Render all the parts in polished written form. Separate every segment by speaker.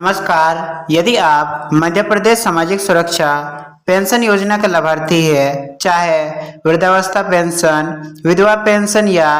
Speaker 1: नमस्कार। यदि आप मध्य प्रदेश सामाजिक सुरक्षा पेंशन योजना के लाभार्थी है, चाहे वृद्धावस्था पेंशन, विधवा पेंशन या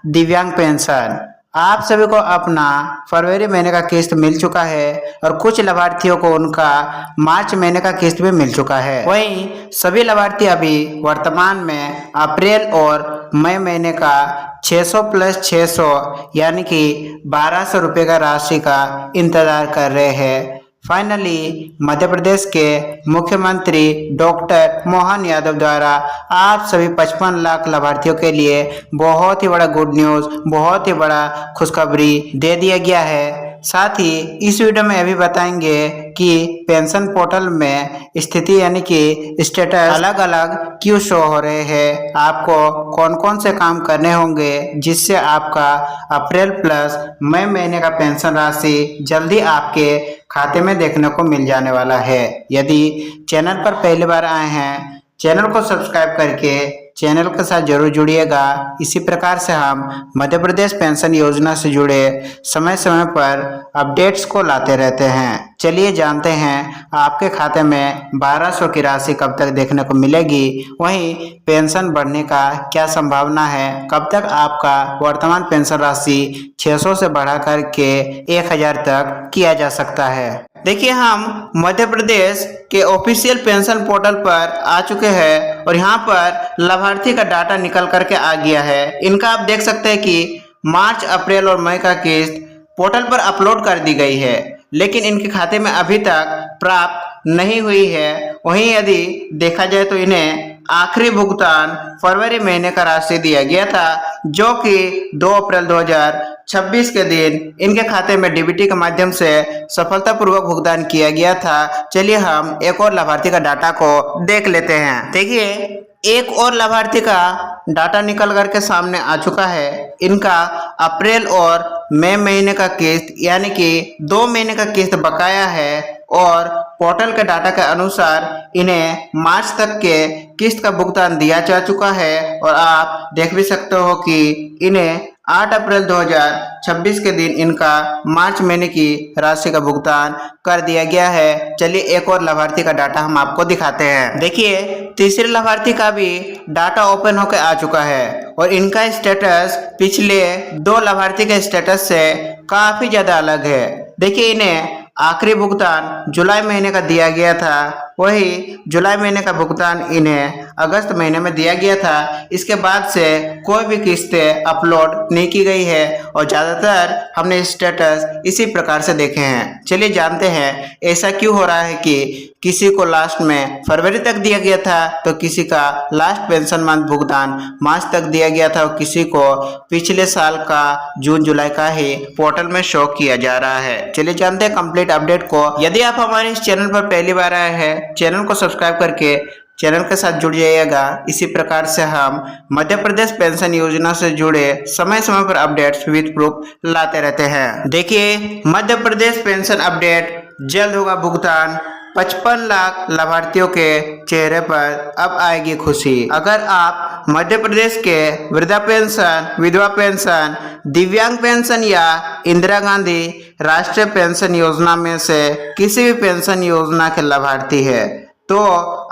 Speaker 1: दिव्यांग पेंशन, आप सभी को अपना फरवरी महीने का किस्त मिल चुका है और कुछ लाभार्थियों को उनका मार्च महीने का किस्त भी मिल चुका है। वहीं सभी लाभार्थी अभी वर्तमान में अप्रैल और मई महीने का 600 प्लस 600 यानी कि 1200 रुपये का राशि का इंतजार कर रहे हैं। फाइनली मध्य प्रदेश के मुख्यमंत्री डॉक्टर मोहन यादव द्वारा आप सभी 55 लाख लाभार्थियों के लिए बहुत ही बड़ा गुड न्यूज़, बहुत ही बड़ा खुशखबरी दे दिया गया है। साथ ही इस वीडियो में अभी बताएंगे कि पेंशन पोर्टल में स्थिति यानी कि स्टेटस अलग अलग क्यों शो हो रहे हैं, आपको कौन कौन से काम करने होंगे जिससे आपका अप्रैल प्लस मई महीने का पेंशन राशि जल्दी आपके खाते में देखने को मिल जाने वाला है। यदि चैनल पर पहली बार आए हैं, चैनल को सब्सक्राइब करके चैनल के साथ जरूर जुड़िएगा। इसी प्रकार से हम मध्य प्रदेश पेंशन योजना से जुड़े समय समय पर अपडेट्स को लाते रहते हैं। चलिए जानते हैं आपके खाते में 1200 की राशि कब तक देखने को मिलेगी, वहीं पेंशन बढ़ने का क्या संभावना है, कब तक आपका वर्तमान पेंशन राशि 600 से बढ़ा करके 1000 तक किया जा सकता है। देखिए, हम मध्य प्रदेश के ऑफिशियल पेंशन पोर्टल पर आ चुके हैं और यहाँ पर लाभार्थी का डाटा निकल करके आ गया है। इनका आप देख सकते हैं कि मार्च, अप्रैल और मई का किस्त पोर्टल पर अपलोड कर दी गई है, लेकिन इनके खाते में अभी तक प्राप्त नहीं हुई है। वहीं यदि देखा जाए तो इन्हें आखिरी भुगतान फरवरी महीने का राशि दिया गया था, जो कि 2 अप्रैल 2026 के दिन इनके खाते में डीबीटी के माध्यम से सफलतापूर्वक भुगतान किया गया था। चलिए हम एक और लाभार्थी का डाटा को देख लेते हैं। देखिए, एक और लाभार्थी का डाटा निकल करके सामने आ चुका है। इनका अप्रैल और मई महीने का किस्त यानी कि 2 महीने का किस्त बकाया है और पोर्टल के डाटा के अनुसार इन्हें मार्च तक के किस्त का भुगतान दिया जा चुका है और आप देख भी सकते हो कि इन्हें 8 अप्रैल 2026 के दिन इनका मार्च महीने की राशि का भुगतान कर दिया गया है। चलिए एक और लाभार्थी का डाटा हम आपको दिखाते हैं। देखिए, तीसरे लाभार्थी का भी डाटा ओपन होकर आ चुका है और इनका स्टेटस पिछले 2 लाभार्थी के स्टेटस से काफी ज्यादा अलग है। देखिए, इन्हें आखिरी भुगतान जुलाई महीने का दिया गया था, वही जुलाई महीने का भुगतान इन्हें अगस्त महीने में दिया गया था। इसके बाद से कोई भी किस्तें अपलोड नहीं की गई है और ज़्यादातर हमने स्टेटस इसी प्रकार से देखे हैं। चलिए जानते हैं ऐसा क्यों हो रहा है कि किसी को लास्ट में फरवरी तक दिया गया था, तो किसी का लास्ट पेंशन मंथ भुगतान मार्च तक दिया गया था और किसी को पिछले साल का जून जुलाई का ही पोर्टल में शो किया जा रहा है। चलिए जानते हैं कंप्लीट अपडेट को। यदि आप हमारे इस चैनल पर पहली बार आए हैं, चैनल को सब्सक्राइब करके चैनल के साथ जुड़ जाइएगा। इसी प्रकार से हम मध्य प्रदेश पेंशन योजना से जुड़े समय समय पर अपडेट्स विद प्रूफ लाते रहते हैं। देखिए, मध्य प्रदेश पेंशन अपडेट जल्द होगा भुगतान। 55 लाख लाभार्थियों के चेहरे पर अब आएगी खुशी। अगर आप मध्य प्रदेश के वृद्धा पेंशन, विधवा पेंशन, दिव्यांग पेंशन या इंदिरा गांधी राष्ट्रीय पेंशन योजना में से किसी भी पेंशन योजना के लाभार्थी है, तो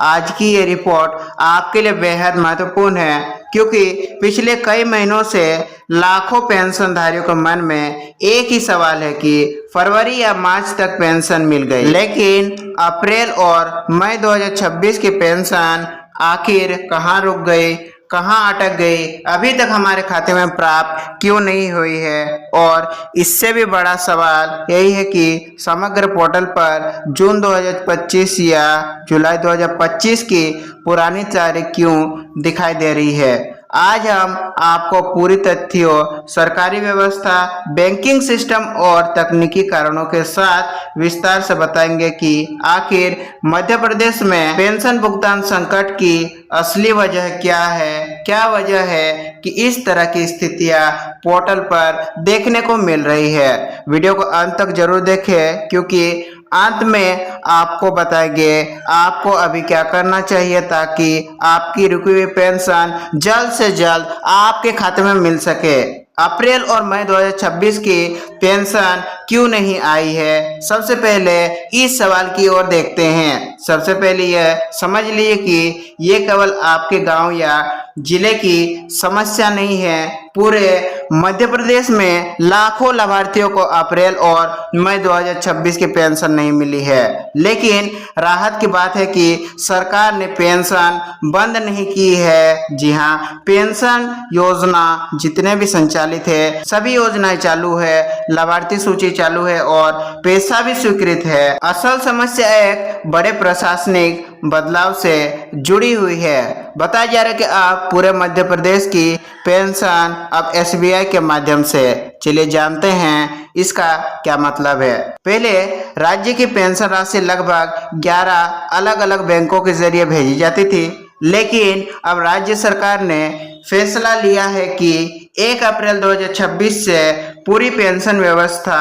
Speaker 1: आज की ये रिपोर्ट आपके लिए बेहद महत्वपूर्ण है, क्योंकि पिछले कई महीनों से लाखों पेंशनधारियों के मन में एक ही सवाल है कि फरवरी या मार्च तक पेंशन मिल गई, लेकिन अप्रैल और मई 2026 की पेंशन आखिर कहां रुक गई, कहां अटक गई, अभी तक हमारे खाते में प्राप्त क्यों नहीं हुई है। और इससे भी बड़ा सवाल यही है कि समग्र पोर्टल पर जून 2025 या जुलाई 2025 की पुरानी तारीख क्यों दिखाई दे रही है। आज हम आपको पूरी तथ्यों, सरकारी व्यवस्था, बैंकिंग सिस्टम और तकनीकी कारणों के साथ विस्तार से बताएंगे कि आखिर मध्य प्रदेश में पेंशन भुगतान संकट की असली वजह क्या है, क्या वजह है कि इस तरह की स्थितियां पोर्टल पर देखने को मिल रही है। वीडियो को अंत तक जरूर देखें, क्योंकि अंत में आपको बताएंगे आपको अभी क्या करना चाहिए ताकि आपकी रुकी हुई पेंशन जल्द से जल्द आपके खाते में मिल सके। अप्रैल और मई 2026 की पेंशन क्यों नहीं आई है? सबसे पहले इस सवाल की ओर देखते हैं। सबसे पहले यह समझ लीजिए कि ये केवल आपके गांव या जिले की समस्या नहीं है। पूरे मध्य प्रदेश में लाखों लाभार्थियों को अप्रैल और मई 2026 की पेंशन नहीं मिली है। लेकिन राहत की बात है कि सरकार ने पेंशन बंद नहीं की है। जी हाँ, पेंशन योजना जितने भी संचालित है सभी योजनाएं चालू है, लाभार्थी सूची चालू है और पैसा भी स्वीकृत है। असल समस्या एक बड़े प्रशासनिक बदलाव से जुड़ी हुई है। बताया जा रहा है कि आप पूरे मध्य प्रदेश की पेंशन अब SBI के माध्यम से, चलिए जानते हैं इसका क्या मतलब है। पहले राज्य की पेंशन राशि लगभग 11 अलग अलग बैंकों के जरिए भेजी जाती थी, लेकिन अब राज्य सरकार ने फैसला लिया है कि 1 अप्रैल 2026 से पूरी पेंशन व्यवस्था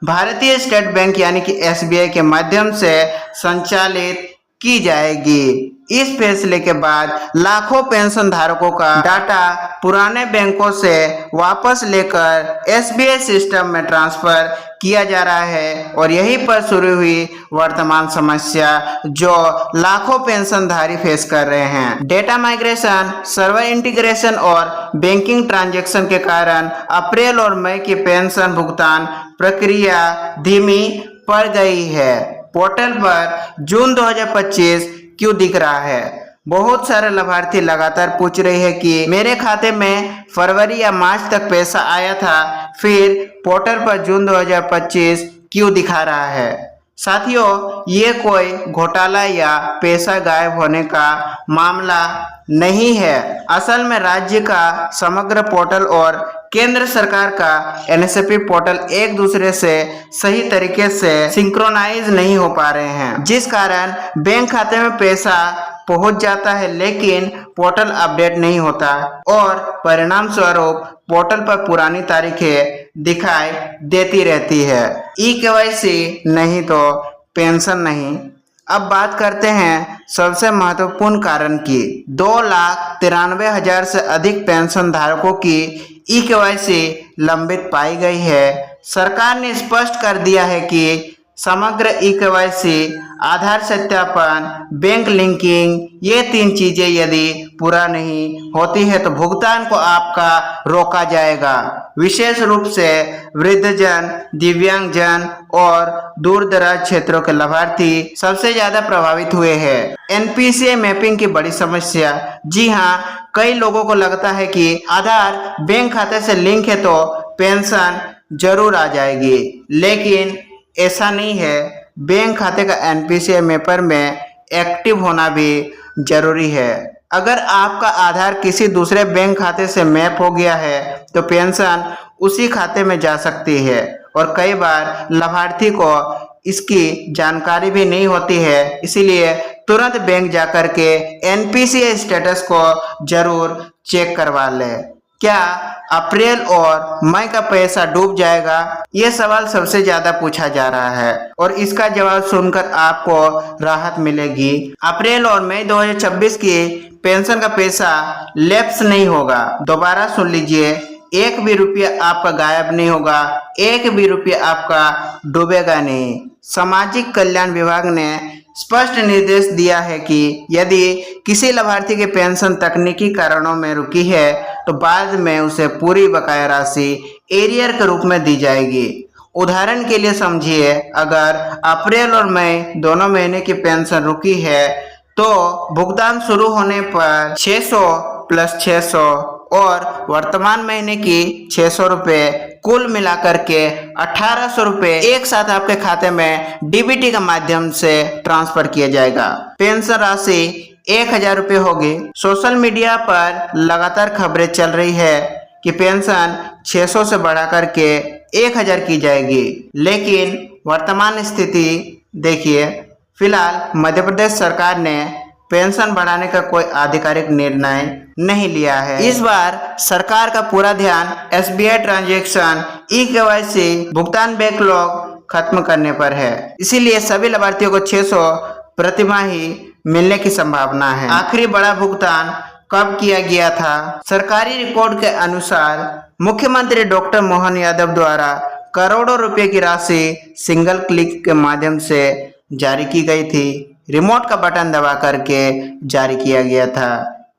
Speaker 1: भारतीय स्टेट बैंक यानी कि SBI के माध्यम से संचालित की जाएगी। इस फैसले के बाद लाखों पेंशन धारकों का डाटा पुराने बैंकों से वापस लेकर SBI सिस्टम में ट्रांसफर किया जा रहा है और यहीं पर शुरू हुई वर्तमान समस्या जो लाखों पेंशनधारी फेस कर रहे हैं। डेटा माइग्रेशन, सर्वर इंटीग्रेशन और बैंकिंग ट्रांजैक्शन के कारण अप्रैल और मई की पेंशन भुगतान प्रक्रिया धीमी पड़ गई है। पोर्टल पर जून 2025 क्यों दिख रहा है? बहुत सारे लाभार्थी लगातार पूछ रहे हैं कि मेरे खाते में फरवरी या मार्च तक पैसा आया था, फिर पोर्टल पर जून 2025 क्यों दिखा रहा है? साथियों, ये कोई घोटाला या पैसा गायब होने का मामला नहीं है। असल में राज्य का समग्र पोर्टल और केंद्र सरकार का NSP पोर्टल एक दूसरे से सही तरीके से सिंक्रोनाइज नहीं हो पा रहे हैं, जिस कारण बैंक खाते में पैसा पहुंच जाता है लेकिन पोर्टल अपडेट नहीं होता और परिणाम स्वरूप पोर्टल पर पुरानी तारीखें दिखाई देती रहती है। eKYC नहीं तो पेंशन नहीं। अब बात करते हैं सबसे महत्वपूर्ण कारण की। 2,93,000 से अधिक पेंशन धारकों की eKYC लंबित पाई गई है। सरकार ने स्पष्ट कर दिया है कि समग्र eKYC, आधार सत्यापन, बैंक लिंकिंग, ये 3 चीजें यदि पूरा नहीं होती है तो भुगतान को आपका रोका जाएगा। विशेष रूप से वृद्धजन, दिव्यांगजन और दूर दराज क्षेत्रों के लाभार्थी सबसे ज्यादा प्रभावित हुए हैं। NPCI मैपिंग की बड़ी समस्या। जी हाँ, कई लोगों को लगता है कि आधार बैंक खाते से लिंक है तो पेंशन जरूर आ जाएगी, लेकिन ऐसा नहीं है। बैंक खाते का NPCI मैपर में एक्टिव होना भी जरूरी है। अगर आपका आधार किसी दूसरे बैंक खाते से मैप हो गया है तो पेंशन उसी खाते में जा सकती है और कई बार लाभार्थी को इसकी जानकारी भी नहीं होती है, इसीलिए तुरंत बैंक जाकर के NPCI स्टेटस को जरूर चेक करवा ले। क्या अप्रैल और मई का पैसा डूब जाएगा? ये सवाल सबसे ज्यादा पूछा जा रहा है और इसका जवाब सुनकर आपको राहत मिलेगी। अप्रैल और मई 2026 की पेंशन का पैसा लैप्स नहीं होगा। दोबारा सुन लीजिए, एक भी रुपया आपका गायब नहीं होगा, एक भी रुपया आपका डूबेगा नहीं। सामाजिक कल्याण विभाग ने स्पष्ट निर्देश दिया है कि यदि किसी लाभार्थी की पेंशन तकनीकी कारणों में रुकी है तो बाद में उसे पूरी बकाया राशि एरियर के रूप में दी जाएगी। उदाहरण के लिए समझिए, अगर अप्रैल और मई दोनों महीने की पेंशन रुकी है तो भुगतान शुरू होने पर 600 + 600 और वर्तमान महीने की 600 रुपये कुल मिलाकर के 1800 रुपये एक साथ आपके खाते में DBT के माध्यम से ट्रांसफर किया जाएगा। पेंशन राशि 1000 रुपये होगी। सोशल मीडिया पर लगातार खबरें चल रही है कि पेंशन 600 से बढ़ा करके 1000 की जाएगी, लेकिन वर्तमान स्थिति देखिए, फिलहाल मध्य प्रदेश सरकार ने पेंशन बढ़ाने का कोई आधिकारिक निर्णय नहीं लिया है। इस बार सरकार का पूरा ध्यान SBI ट्रांजैक्शन, eKYC, भुगतान बैकलॉग खत्म करने पर है। इसीलिए सभी लाभार्थियों को 600 प्रतिमाही मिलने की संभावना है। आखिरी बड़ा भुगतान कब किया गया था? सरकारी रिकॉर्ड के अनुसार मुख्यमंत्री डॉक्टर मोहन यादव द्वारा करोड़ों रुपए की राशि सिंगल क्लिक के माध्यम से जारी की गई थी। रिमोट का बटन दबा करके जारी किया गया था।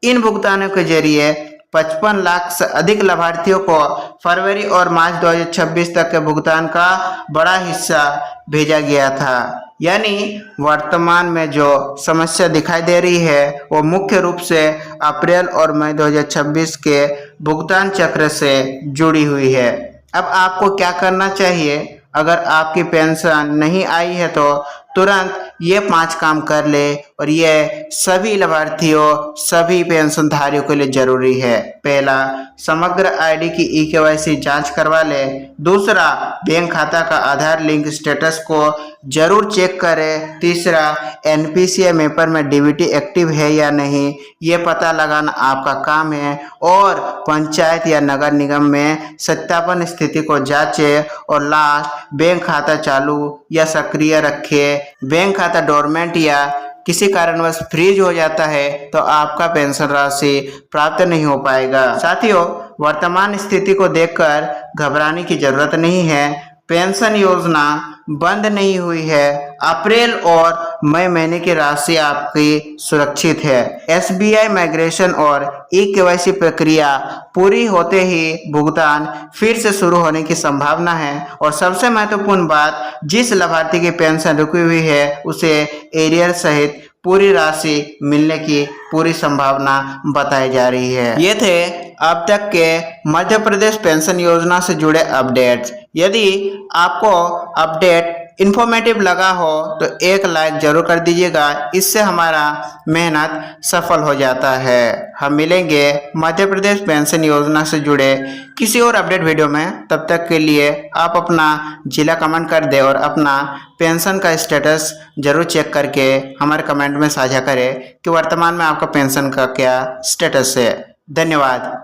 Speaker 1: इन भुगतानों के जरिए 55 लाख से अधिक लाभार्थियों को फरवरी और मार्च 2026 तक के भुगतान का बड़ा हिस्सा भेजा गया था। यानी वर्तमान में जो समस्या दिखाई दे रही है वो मुख्य रूप से अप्रैल और मई 2026 के भुगतान चक्र से जुड़ी हुई है। अब आपको क्या करना चाहिए? अगर आपकी पेंशन नहीं आई है तो तुरंत ये 5 काम कर ले, और ये सभी लाभार्थियों, सभी पेंशनधारियों के लिए जरूरी है। पहला, समग्र आईडी की ई-केवाईसी जांच करवा ले। दूसरा, बैंक खाता का आधार लिंक स्टेटस को जरूर चेक करें। तीसरा, एनपीसीआई मैपर में डीबीटी एक्टिव है या नहीं, ये पता लगाना आपका काम है। और पंचायत या नगर निगम में सत्यापन स्थिति को जांचे। और लास्ट, बैंक खाता चालू या सक्रिय रखे। बैंक खाता डोरमेंट या किसी कारणवश फ्रीज हो जाता है तो आपका पेंशन राशि प्राप्त नहीं हो पाएगा। साथियों, वर्तमान स्थिति को देखकर घबराने की जरूरत नहीं है। पेंशन योजना बंद नहीं हुई है। अप्रैल और मई महीने की राशि आपकी सुरक्षित है। एसबीआई माइग्रेशन और ई-केवाईसी प्रक्रिया पूरी होते ही भुगतान फिर से शुरू होने की संभावना है। और सबसे महत्वपूर्ण बात, जिस लाभार्थी की पेंशन रुकी हुई है उसे एरियर सहित पूरी राशि मिलने की पूरी संभावना बताई जा रही है। ये थे अब तक के मध्य प्रदेश पेंशन योजना से जुड़े अपडेट्स। यदि आपको अपडेट इन्फॉर्मेटिव लगा हो तो एक लाइक जरूर कर दीजिएगा, इससे हमारा मेहनत सफल हो जाता है। हम मिलेंगे मध्य प्रदेश पेंशन योजना से जुड़े किसी और अपडेट वीडियो में। तब तक के लिए आप अपना जिला कमेंट कर दें और अपना पेंशन का स्टेटस जरूर चेक करके हमारे कमेंट में साझा करें कि वर्तमान में आपका पेंशन का क्या स्टेटस है। धन्यवाद।